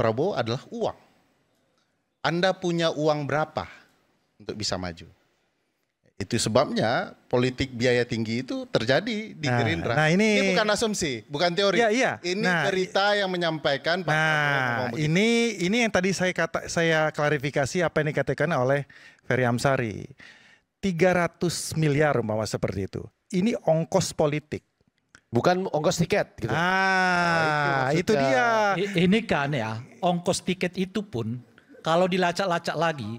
Prabowo adalah uang. Anda punya uang berapa untuk bisa maju? Itu sebabnya politik biaya tinggi itu terjadi di Gerindra. Nah ini bukan asumsi, bukan teori. Iya. Ini berita yang menyampaikan Pak Prabowo. Ini yang tadi saya klarifikasi apa yang dikatakan oleh Ferry Amsari. 300 miliar umpama seperti itu. Ini ongkos politik. Bukan ongkos tiket gitu. Itu dia. Ini kan ya, ongkos tiket itu pun kalau dilacak-lacak lagi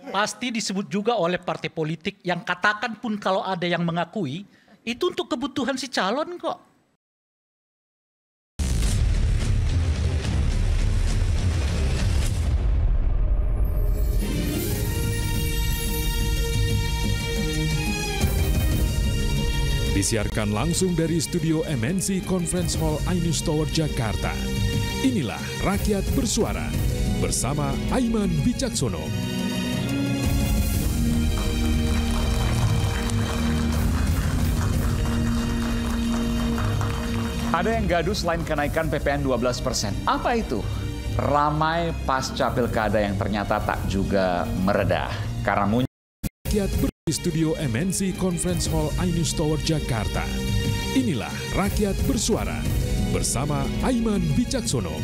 pasti disebut juga oleh partai politik yang katakan pun kalau ada yang mengakui itu untuk kebutuhan si calon kok. Disiarkan langsung dari studio MNC Conference Hall Ainus Tower Jakarta. Inilah Rakyat Bersuara bersama Aiman Wicaksono. Ada yang gaduh selain kenaikan PPN 12%. Apa itu? Ramai pasca pilkada yang ternyata tak juga meredah. Karena muncul Rakyat di studio MNC Conference Hall Ainus Tower Jakarta. Inilah Rakyat Bersuara bersama Aiman Wicaksono.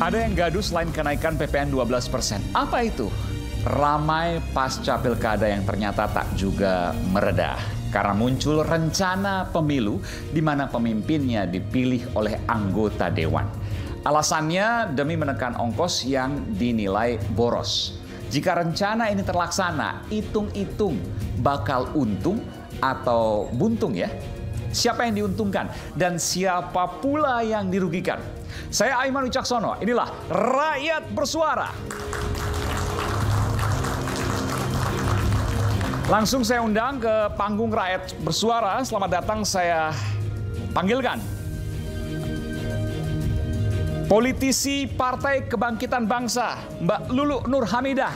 ada yang gaduh selain kenaikan PPN 12%. Apa itu? Ramai pasca pilkada yang ternyata tak juga meredah. Karena muncul rencana pemilu di mana pemimpinnya dipilih oleh anggota dewan. Alasannya demi menekan ongkos yang dinilai boros. Jika rencana ini terlaksana, hitung-hitung bakal untung atau buntung ya. Siapa yang diuntungkan dan siapa pula yang dirugikan? Saya Aiman Wicaksono, inilah Rakyat Bersuara. Langsung saya undang ke panggung Rakyat Bersuara. Selamat datang, saya panggilkan politisi Partai Kebangkitan Bangsa, Mbak Lulu Nur Hamidah,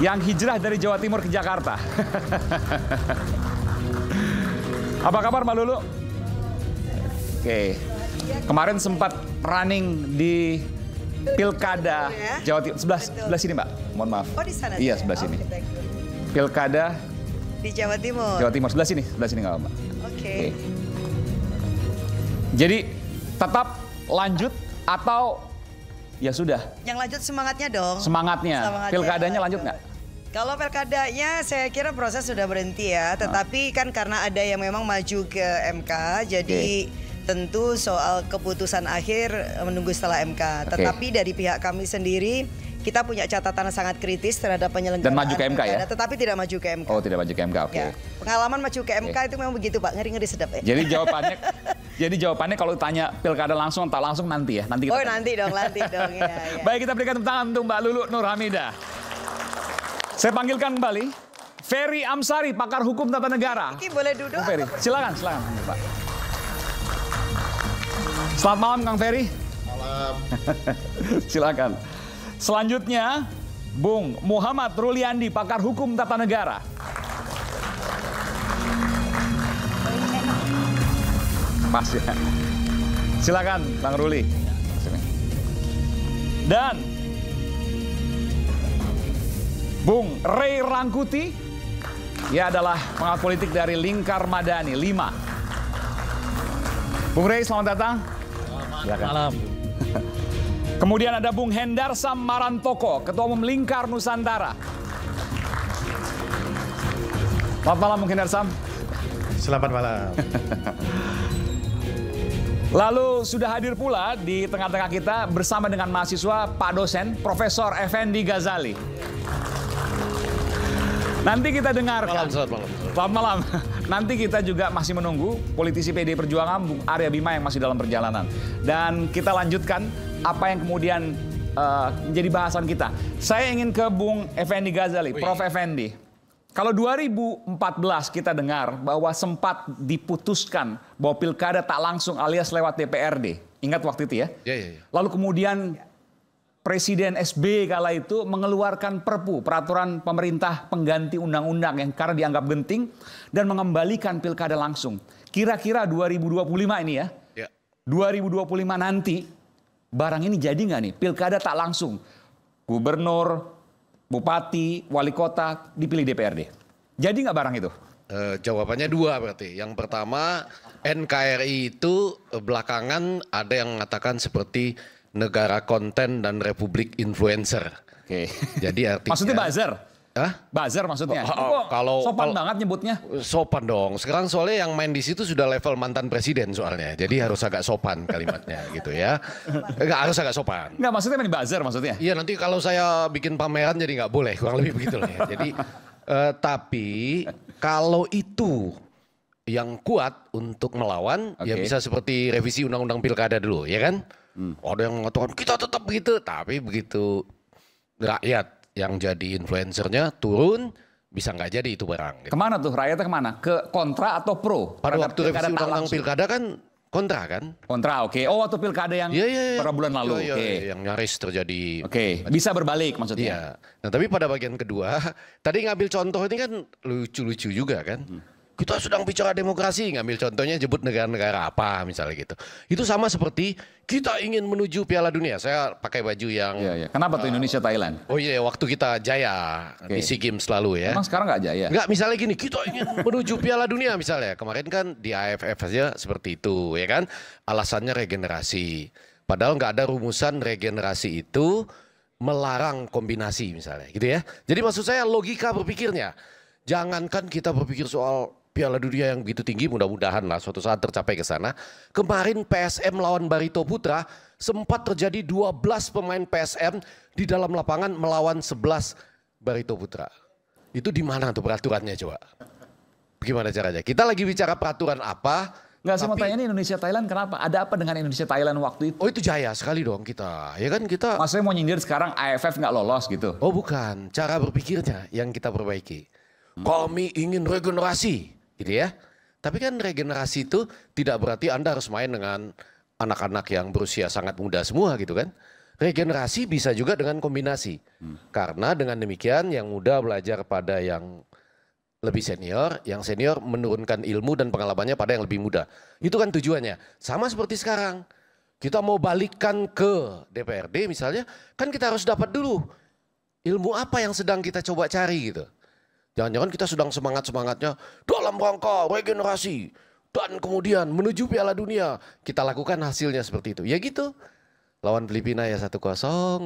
yang hijrah dari Jawa Timur ke Jakarta. Apa kabar Mbak Lulu? Oke, kemarin sempat running di Pilkada Jawa Timur. Sebelah sini Mbak, mohon maaf. Oh, di sana. Iya, sebelah sini. Pilkada di Jawa Timur. Jawa Timur, sebelah sini nggak Mbak. Oke. Jadi tetap lanjut atau ya sudah? Yang lanjut semangatnya dong. Semangatnya. Pilkadanya lanjut nggak? Kalau pilkadanya saya kira proses sudah berhenti ya. Tetapi kan karena ada yang memang maju ke MK, jadi tentu soal keputusan akhir menunggu setelah MK. Tetapi dari pihak kami sendiri, kita punya catatan sangat kritis terhadap penyelenggaraan. Dan maju ke MK ya? Tetapi tidak maju ke MK. Oh, tidak maju ke MK, oke. Ya, pengalaman maju ke MK itu memang begitu Pak, ngeri-ngeri sedap ya. Jadi jawabannya kalau tanya pilkada langsung atau langsung nanti ya? Nanti kita nanti dong. Ya. Baik, kita berikan tepuk tangan untuk Mbak Lulu Nur Hamidah. Saya panggilkan kembali Ferry Amsari, pakar hukum tata negara. Ini boleh duduk? Ferry, silakan Pak. Selamat malam Kang Ferry. Malam. Silakan. Selanjutnya, Bung Muhammad Ruliandi, pakar hukum tata negara. Pas ya. Silakan, Bang Ruli. Dan Bung Ray Rangkuti, ia adalah pengamat politik dari Lingkar Madani 5. Bung Ray, selamat datang. Silakan. Malam. Kemudian ada Bung Hendarsam Marantoko, Ketua Umum Lingkar Nusantara. Selamat malam Bung Hendarsam. Selamat malam. Lalu sudah hadir pula di tengah-tengah kita bersama dengan mahasiswa Pak dosen Profesor Effendi Ghazali. Nanti kita dengarkan. Selamat malam. Nanti kita juga masih menunggu politisi PD Perjuangan Bung Arya Bima yang masih dalam perjalanan. Dan kita lanjutkan apa yang kemudian menjadi bahasan kita. Saya ingin ke Bung Effendi Ghazali, Prof. Effendi. Kalau 2014 kita dengar bahwa sempat diputuskan bahwa pilkada tak langsung alias lewat DPRD. Ingat waktu itu ya? Iya. Lalu kemudian Presiden SBY kala itu mengeluarkan Perpu, peraturan pemerintah pengganti undang-undang yang karena dianggap genting dan mengembalikan pilkada langsung. Kira-kira 2025 ini ya, 2025 nanti barang ini jadi nggak nih? Pilkada tak langsung, gubernur, bupati, wali kota dipilih DPRD. Jadi nggak barang itu? Jawabannya dua berarti. Yang pertama, NKRI itu belakangan ada yang mengatakan seperti negara konten dan republik influencer. Oke. Jadi artinya Maksudnya buzzer? Hah? Buzzer maksudnya? Kalau Sopan banget nyebutnya. Sopan dong. Sekarang soalnya yang main di situ sudah level mantan presiden soalnya. Jadi harus agak sopan kalimatnya gitu ya. Enggak harus agak sopan. Enggak, maksudnya main buzzer maksudnya? Iya, nanti kalau saya bikin pameran jadi nggak boleh, kurang lebih begitu lah ya. Jadi tapi kalau itu yang kuat untuk melawan, ya bisa seperti revisi undang-undang pilkada dulu, ya kan? Ada yang mengatakan kita tetap begitu, tapi begitu rakyat yang jadi influencernya turun, bisa nggak jadi itu barang. Gitu. Kemana tuh rakyatnya kemana? Ke kontra atau pro? Pada waktu pilkada revisi tak undang-undang langsung? pilkada kan kontra kan? Kontra, oke. Oh, waktu pilkada yang beberapa bulan lalu. Oke. Yang nyaris terjadi. Oke, bisa berbalik maksudnya. Iya. Nah tapi pada bagian kedua, tadi ngambil contoh ini kan lucu-lucu juga kan. Kita sedang bicara demokrasi, ngambil contohnya jebut negara-negara apa misalnya gitu. Itu sama seperti kita ingin menuju Piala Dunia. Saya pakai baju yang... Iya. Kenapa tuh Indonesia Thailand? Oh iya, waktu kita jaya di SEA Games selalu ya. Emang sekarang nggak jaya? Enggak, misalnya gini, kita ingin menuju Piala Dunia misalnya. Kemarin kan di AFF aja seperti itu ya kan. Alasannya regenerasi. Padahal nggak ada rumusan regenerasi itu melarang kombinasi misalnya gitu ya. Jadi maksud saya logika berpikirnya. Jangankan kita berpikir soal Piala Dunia yang begitu tinggi, mudah-mudahan lah suatu saat tercapai ke sana. Kemarin PSM lawan Barito Putra sempat terjadi 12 pemain PSM di dalam lapangan melawan 11 Barito Putra. Itu di mana tuh peraturannya coba? Bagaimana caranya? Kita lagi bicara peraturan apa? Nggak, saya mau tanya ini Indonesia Thailand kenapa? Ada apa dengan Indonesia Thailand waktu itu? Oh itu jaya sekali dong kita. Ya kan kita. Maksudnya mau nyindir sekarang AFF nggak lolos gitu? Oh bukan, cara berpikirnya yang kita perbaiki. Kami ingin regenerasi. Gitu ya. Tapi kan regenerasi itu tidak berarti Anda harus main dengan anak-anak yang berusia sangat muda semua gitu kan. Regenerasi bisa juga dengan kombinasi. Karena dengan demikian yang muda belajar pada yang lebih senior, yang senior menurunkan ilmu dan pengalamannya pada yang lebih muda. Itu kan tujuannya. Sama seperti sekarang. Kita mau balikkan ke DPRD misalnya, kan kita harus dapat dulu ilmu apa yang sedang kita coba cari gitu. Jangan-jangan kita sedang semangat-semangatnya dalam rangka regenerasi dan kemudian menuju Piala Dunia. Kita lakukan hasilnya seperti itu. Ya gitu. Lawan Filipina ya 1-0,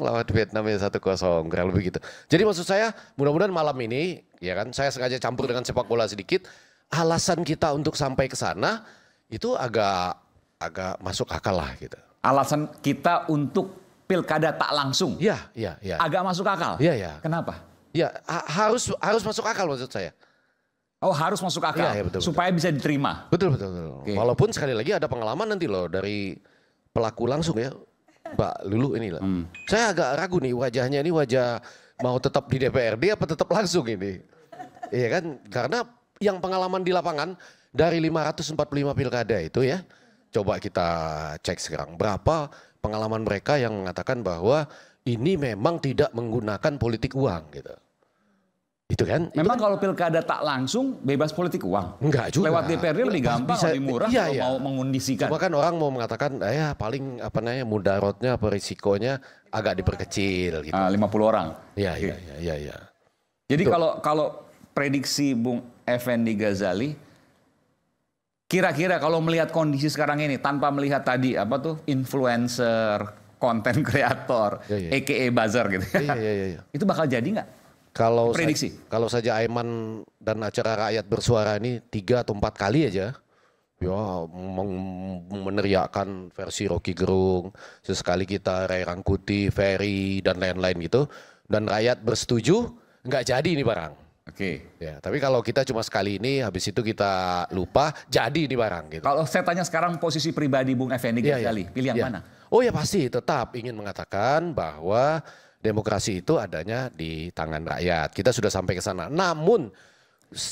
lawan Vietnam ya 1-0, kurang lebih gitu. Jadi maksud saya mudah-mudahan malam ini ya kan saya sengaja campur dengan sepak bola sedikit. Alasan kita untuk sampai ke sana itu agak masuk akal lah gitu. Alasan kita untuk pilkada tak langsung? Iya. Agak masuk akal? Iya. Kenapa? Ya harus masuk akal maksud saya. Oh harus masuk akal ya, betul, supaya bisa diterima. Betul. Okay. Walaupun sekali lagi ada pengalaman nanti loh dari pelaku langsung ya, Mbak Lulu ini lah. Saya agak ragu nih wajahnya ini wajah mau tetap di DPRD apa tetap langsung ini. Iya kan? Karena yang pengalaman di lapangan dari 545 pilkada itu ya, coba kita cek sekarang berapa pengalaman mereka yang mengatakan bahwa ini memang tidak menggunakan politik uang gitu. Itu kan? Memang kalau pilkada tak langsung bebas politik uang? Enggak juga. Lewat DPRD lebih gampang, lebih murah kalau mau mengundisikan. Cuma kan orang mau mengatakan ya paling apa namanya mudaratnya apa risikonya agak diperkecil gitu. 50 orang. Iya. Jadi kalau prediksi Bung Effendi Ghazali, kira-kira kalau melihat kondisi sekarang ini tanpa melihat tadi apa tuh influencer, konten kreator, a.k.a. buzzer gitu. Iya. Itu bakal jadi nggak? Prediksi. Kalau saja Aiman dan acara rakyat bersuara ini 3 atau 4 kali aja, ya meneriakkan versi Rocky Gerung, sesekali kita Ray Rangkuti, Ferry dan lain-lain gitu, dan rakyat bersetuju, nggak jadi ini barang. Oke. Ya, tapi kalau kita cuma sekali ini, habis itu kita lupa, jadi ini barang gitu. Kalau saya tanya sekarang posisi pribadi Bung Effendi Ghazali, pilih yang mana? Oh ya pasti tetap ingin mengatakan bahwa demokrasi itu adanya di tangan rakyat. Kita sudah sampai ke sana. Namun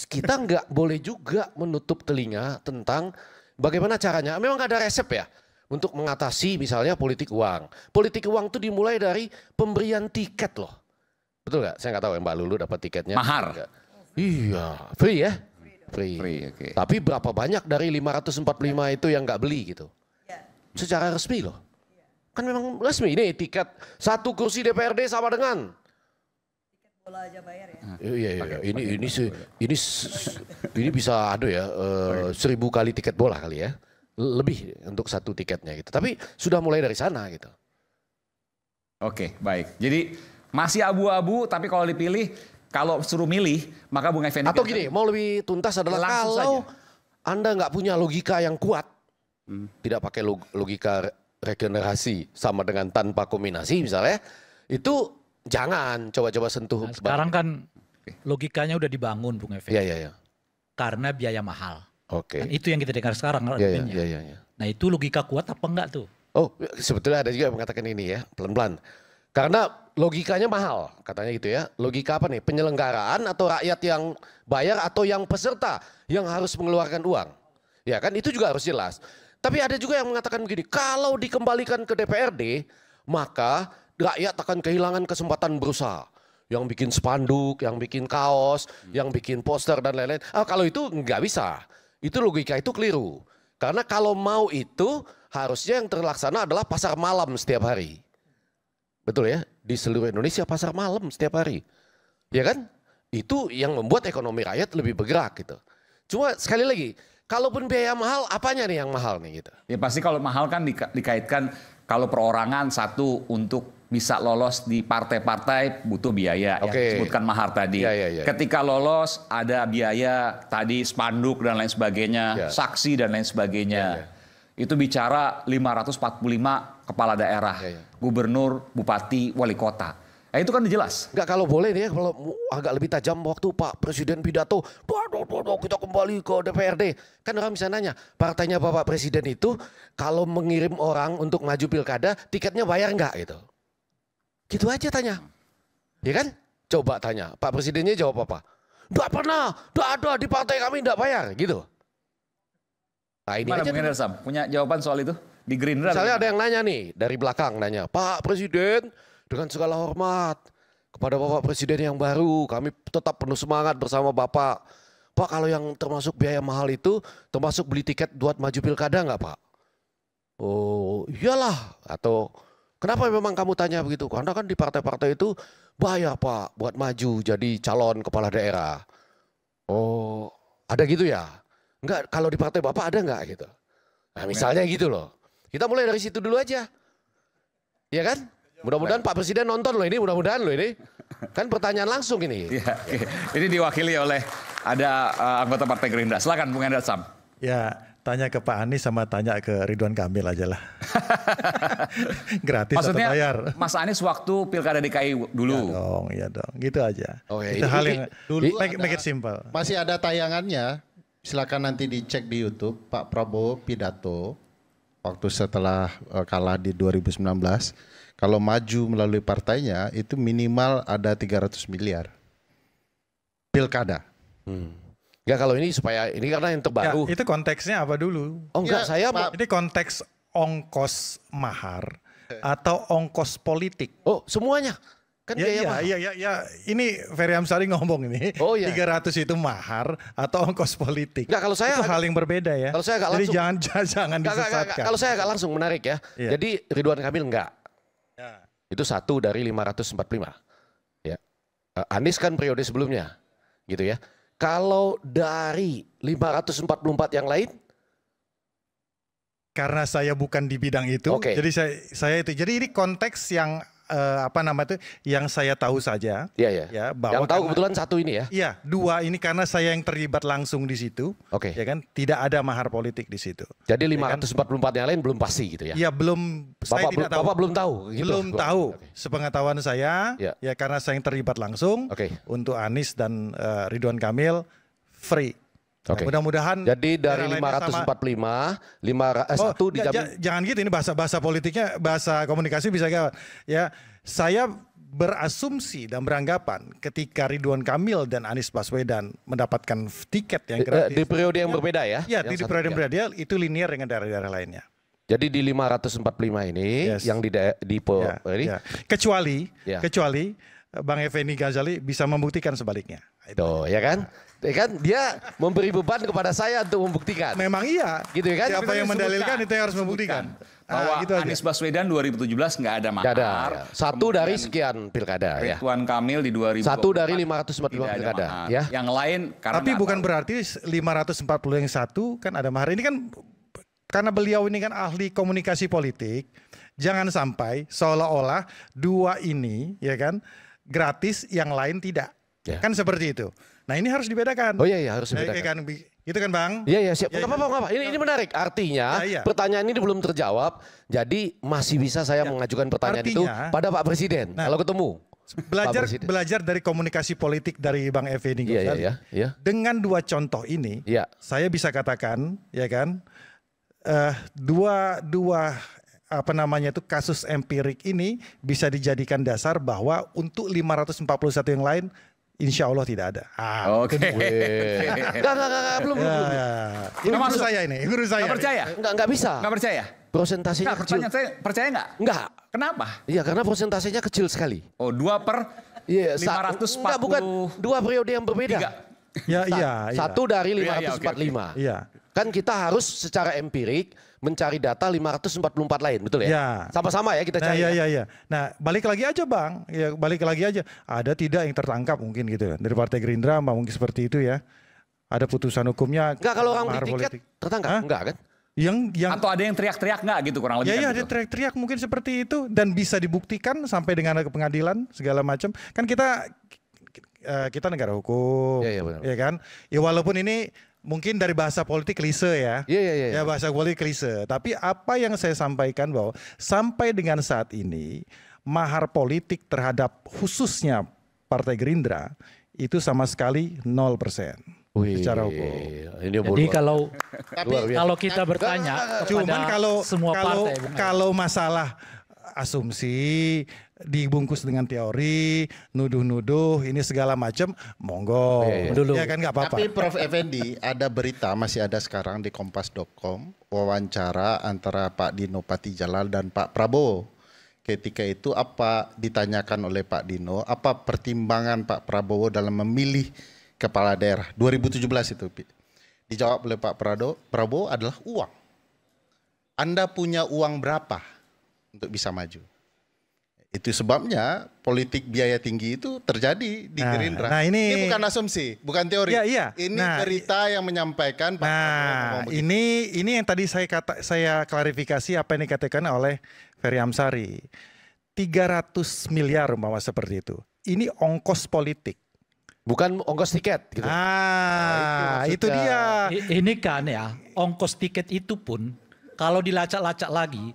kita nggak boleh juga menutup telinga tentang bagaimana caranya. Memang nggak ada resep ya. untuk mengatasi misalnya politik uang. Politik uang itu dimulai dari pemberian tiket loh. Betul nggak? Saya nggak tahu ya Mbak Lulu dapat tiketnya. Mahar. Iya, free ya. Free. Oke. Tapi berapa banyak dari 545 itu yang nggak beli gitu? Secara resmi loh. Kan memang resmi ini tiket 1 kursi DPRD sama dengan Bola aja bayar ya. Iya. Ini bisa ada ya 1000 kali tiket bola kali ya. Lebih untuk 1 tiketnya gitu. Tapi sudah mulai dari sana gitu. Oke, baik. Jadi masih abu-abu, tapi kalau dipilih, kalau suruh milih, maka Bung Effendi. Atau gini, mau lebih tuntas adalah Langsung kalau saja. Anda nggak punya logika yang kuat, tidak pakai logika regenerasi sama dengan tanpa kombinasi misalnya, itu jangan coba-coba sentuh. Nah, sekarang kan logikanya udah dibangun Bung Effendi. Iya. Karena biaya mahal. Oke. Kan itu yang kita dengar sekarang. Iya. Nah itu logika kuat apa enggak tuh? Oh, sebetulnya ada juga yang mengatakan ini ya, pelan-pelan. Karena logikanya mahal, katanya gitu ya. Logika apa nih? Penyelenggaraan atau rakyat yang bayar atau yang peserta yang harus mengeluarkan uang. Ya kan itu juga harus jelas. Tapi ada juga yang mengatakan begini, kalau dikembalikan ke DPRD, maka rakyat akan kehilangan kesempatan berusaha. Yang bikin spanduk, yang bikin kaos, yang bikin poster dan lain-lain. Kalau itu nggak bisa. Itu logika itu keliru. Karena kalau mau itu harusnya yang terlaksana adalah pasar malam setiap hari. Betul ya? Di seluruh Indonesia pasar malam setiap hari. Ya kan? Itu yang membuat ekonomi rakyat lebih bergerak gitu. Cuma sekali lagi, kalaupun biaya mahal, apanya nih yang mahal nih gitu? Ya pasti kalau mahal kan dikaitkan kalau perorangan satu untuk bisa lolos di partai-partai butuh biaya. Oke. Yang disebutkan mahar tadi. Ya. Ketika lolos ada biaya tadi spanduk dan lain sebagainya, saksi dan lain sebagainya. Itu bicara 545 kepala daerah, gubernur, bupati, wali kota. Nah, itu kan jelas. Enggak, kalau boleh nih ya, kalau agak lebih tajam waktu Pak Presiden pidato, kita kembali ke DPRD. Kan orang bisa nanya, partainya Bapak Presiden itu kalau mengirim orang untuk maju pilkada, tiketnya bayar enggak gitu? Gitu aja tanya. Ya kan? Coba tanya, Pak Presidennya jawab apa? Enggak pernah, enggak ada di partai kami enggak bayar gitu. Nah, ini Mana aja Bung Sam? Punya jawaban soal itu? Di Gerindra? Misalnya ada yang nanya nih, dari belakang nanya, Pak Presiden dengan segala hormat kepada Bapak Presiden yang baru, kami tetap penuh semangat bersama Bapak. Pak, kalau yang termasuk biaya mahal itu termasuk beli tiket buat maju pilkada nggak Pak? Oh iyalah. Atau kenapa memang kamu tanya begitu? Karena kan di partai-partai itu bayar Pak buat maju jadi calon kepala daerah. Oh ada gitu ya? Enggak, kalau di partai Bapak ada nggak gitu? Nah misalnya gitu loh. Kita mulai dari situ dulu aja. Iya kan? Mudah-mudahan Pak Presiden nonton loh ini, mudah-mudahan loh ini. Kan pertanyaan langsung ini. Ya, ini diwakili oleh ada anggota Partai Gerindra. Silakan Bung Sam. Ya, tanya ke Pak Anies sama tanya ke Ridwan Kamil aja lah. Gratis Maksudnya, atau bayar? Mas Anies waktu Pilkada DKI dulu. Iya dong. Gitu aja. Oh, ya, Itu hal yang dulu make it simple. Masih ada tayangannya. Silakan nanti dicek di YouTube Pak Prabowo pidato waktu setelah kalah di 2019. Kalau maju melalui partainya itu minimal ada 300 miliar. Pilkada. Ya kalau ini supaya ini karena yang terbaru. Ya, itu konteksnya apa dulu? Oh enggak, saya Ini konteks ongkos mahar atau ongkos politik. Oh semuanya. Kan biaya mahal. Ya. Ini Ferry Amsari ngomong ini. Oh, iya. 300 itu mahar atau ongkos politik. Enggak, kalau saya itu hal yang berbeda ya. Kalau saya agak Jadi langsung. jangan disesatkan. Kalau saya agak langsung menarik ya. Iya. Jadi Ridwan Kamil enggak. Ya. Itu 1 dari 545. Ya. Anies kan periode sebelumnya. Gitu ya. Kalau dari 544 yang lain? Karena saya bukan di bidang itu, Oke. jadi saya itu. Jadi ini konteks yang yang saya tahu saja. Iya. Ya, bahwa Yang tahu kebetulan 1 ini ya. Iya, 2 ini karena saya yang terlibat langsung di situ. Oke. Ya kan, tidak ada mahar politik di situ. Jadi Ya kan? 544 yang lain belum pasti gitu ya. Iya, belum. Saya tidak tahu. Bapak belum tahu. Gitu. Belum tahu. Oke. Sepengetahuan saya, Ya. ya karena saya yang terlibat langsung. Oke. Untuk Anies dan Ridwan Kamil free. Nah, Oke. mudah-mudahan. Jadi dari daerah lainnya 545, 1 dijamin. Jangan gitu, ini bahasa politiknya, bahasa komunikasi bisa gak? Ya, saya berasumsi dan beranggapan ketika Ridwan Kamil dan Anies Baswedan mendapatkan tiket yang gratis. Di periode yang berbeda ya. Ya, Yang di satu, periode yang ya. berbeda itu linear dengan daerah-daerah lainnya. Jadi di 545 ini yang di ini kecuali Bang Effendi Ghazali bisa membuktikan sebaliknya. Itu ya kan? Ya kan dia memberi beban kepada saya untuk membuktikan. Memang iya. Gitu kan? Siapa yang mendalilkan itu yang harus membuktikan. Bahwa gitu Anies Baswedan 2017 nggak ada mahar. Nggak ada. Ya. Satu dari sekian pilkada ya. Ridwan Kamil di 2024. Satu dari 545 pilkada ya. Yang lain karena tapi bukan berarti 540 yang satu kan ada mahar. Ini kan karena beliau ini kan ahli komunikasi politik. Jangan sampai seolah-olah dua ini ya kan gratis, yang lain tidak. Ya. Kan seperti itu. Nah ini harus dibedakan. Oh iya harus dibedakan. Itu kan Bang? Iya siap. Nggak apa-apa. Ini menarik. Artinya pertanyaan ini belum terjawab. Jadi masih bisa saya mengajukan pertanyaan itu pada Pak Presiden kalau ketemu. Belajar dari komunikasi politik dari Bang Effendi Ghazali. Dengan dua contoh ini, saya bisa katakan ya kan dua kasus empirik ini bisa dijadikan dasar bahwa untuk 541 yang lain insya Allah tidak ada. Oke. Belum. Ini guru saya ini. Nggak percaya? Nggak bisa. Nggak percaya? Persentasenya kecil. Pertanyaan saya, percaya nggak? Nggak. Kenapa? Iya karena persentasenya kecil sekali. Oh 2/540. Enggak, bukan 2 periode yang berbeda. Iya. Satu dari 545. Iya. Kan kita harus secara empirik mencari data 544 lain, betul ya? Sama-sama ya kita cari. Iya. Nah, balik lagi aja Bang. Ya, balik lagi aja. Ada tidak yang tertangkap mungkin gitu dari Partai Gerindra, mungkin seperti itu ya. Ada putusan hukumnya. Enggak, kalau orang beli tiket tertangkap, enggak kan? Yang atau ada yang teriak-teriak nggak gitu kurang lebih? Iya, ada teriak-teriak mungkin seperti itu dan bisa dibuktikan sampai dengan ke pengadilan segala macam. Kan kita negara hukum, ya kan? Ya walaupun ini mungkin dari bahasa politik klise ya. Iya. Ya bahasa politik klise. Tapi apa yang saya sampaikan bahwa sampai dengan saat ini mahar politik terhadap khususnya Partai Gerindra itu sama sekali 0%. Secara hukum. Jadi kalau kita bertanya kepada semua partai, kalau masalah asumsi dibungkus dengan teori, nuduh-nuduh ini segala macam, monggo. Ya kan nggak apa-apa. Tapi Prof Effendi, ada berita masih ada sekarang di kompas.com wawancara antara Pak Dino Patijalal dan Pak Prabowo. Ketika itu apa ditanyakan oleh Pak Dino, apa pertimbangan Pak Prabowo dalam memilih kepala daerah 2017 itu? Dijawab oleh Pak Prabowo adalah uang. Anda punya uang berapa untuk bisa maju? Itu sebabnya politik biaya tinggi itu terjadi di Gerindra. Nah ini bukan asumsi, bukan teori. Ini berita yang menyampaikan Pak Prabowo. Ini yang tadi saya klarifikasi apa yang dikatakan oleh Ferry Amsari. 300 miliar umpama seperti itu. Ini ongkos politik. Bukan ongkos tiket gitu. Itu dia. Ini kan ya, ongkos tiket itu pun kalau dilacak-lacak lagi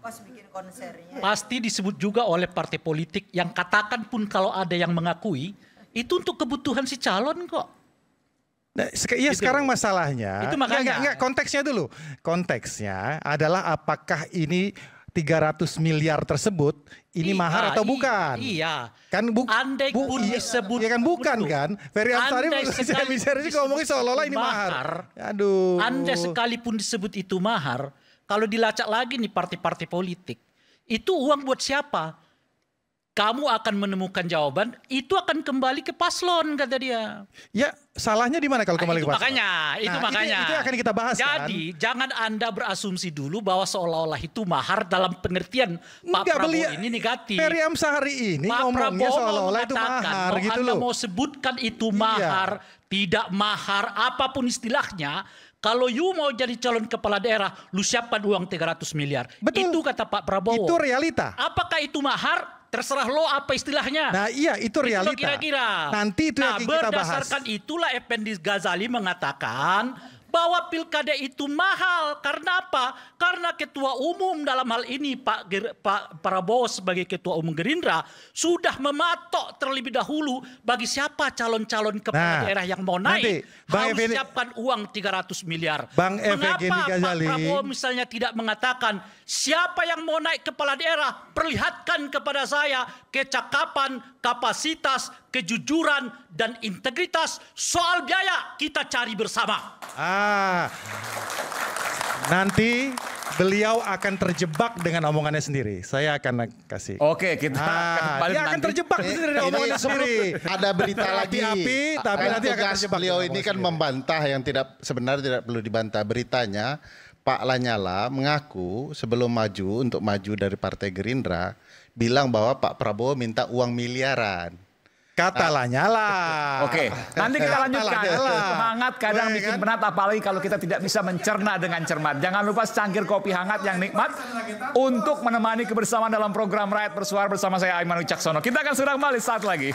pasti disebut juga oleh partai politik yang katakan pun kalau ada yang mengakui itu untuk kebutuhan si calon kok. Nah, sekarang masalahnya. Itu makanya. Enggak, konteksnya dulu. Konteksnya adalah apakah ini 300 miliar tersebut ini mahar atau bukan? Iya. Kan andai pun disebut. Ya kan bukan kan? Ferry Amsari saya bicara sih ngomongin seolah-olah ini mahar. Aduh. Andai sekalipun disebut itu mahar, kalau dilacak lagi nih partai-partai politik, itu uang buat siapa? Kamu akan menemukan jawaban, itu akan kembali ke paslon kata dia. Ya salahnya di mana kalau kembali ke paslon? Itu makanya. Itu akan kita bahas. Jadi jangan Anda berasumsi dulu bahwa seolah-olah itu mahar dalam pengertian Pak Prabowo ini negatif. Ferry Amsari ini ngomongnya seolah-olah itu mahar gitu loh. Anda mau sebutkan itu mahar, tidak mahar, apapun istilahnya. Kalau you mau jadi calon kepala daerah, lu siapkan uang 300 miliar. Betul. Itu kata Pak Prabowo. Itu realita. Apakah itu mahar? Terserah lo apa istilahnya. Nah iya itu realita. Kira-kira. Nanti itu yang kita bahas. Berdasarkan itulah Effendi Ghazali mengatakan bahwa pilkada itu mahal. Karena apa? Karena ketua umum dalam hal ini Pak Prabowo sebagai ketua umum Gerindra sudah mematok terlebih dahulu bagi siapa calon-calon kepala daerah yang mau naik harus siapkan uang 300 miliar. Mengapa Pak Prabowo misalnya tidak mengatakan siapa yang mau naik kepala daerah perlihatkan kepada saya kecakapan, kapasitas, kejujuran dan integritas, soal biaya kita cari bersama. Nanti beliau akan terjebak dengan omongannya sendiri. Saya akan kasih. Oke, kita akan dia akan terjebak dengan omongannya sendiri. Ada berita lagi. Tapi nanti akan tugas terjebak. beliau ini kan membantah yang sebenarnya tidak perlu dibantah. Beritanya Pak Lanyala mengaku sebelum untuk maju dari Partai Gerindra bilang bahwa Pak Prabowo minta uang miliaran. Kata Lanyala. Oke, nanti kita lanjutkan. Semangat kadang bikin penat, apalagi kalau kita tidak bisa mencerna dengan cermat. Jangan lupa secangkir kopi hangat yang nikmat untuk menemani kebersamaan dalam program Rakyat Bersuara bersama saya Aiman Wicaksono. Kita akan segera kembali saat lagi.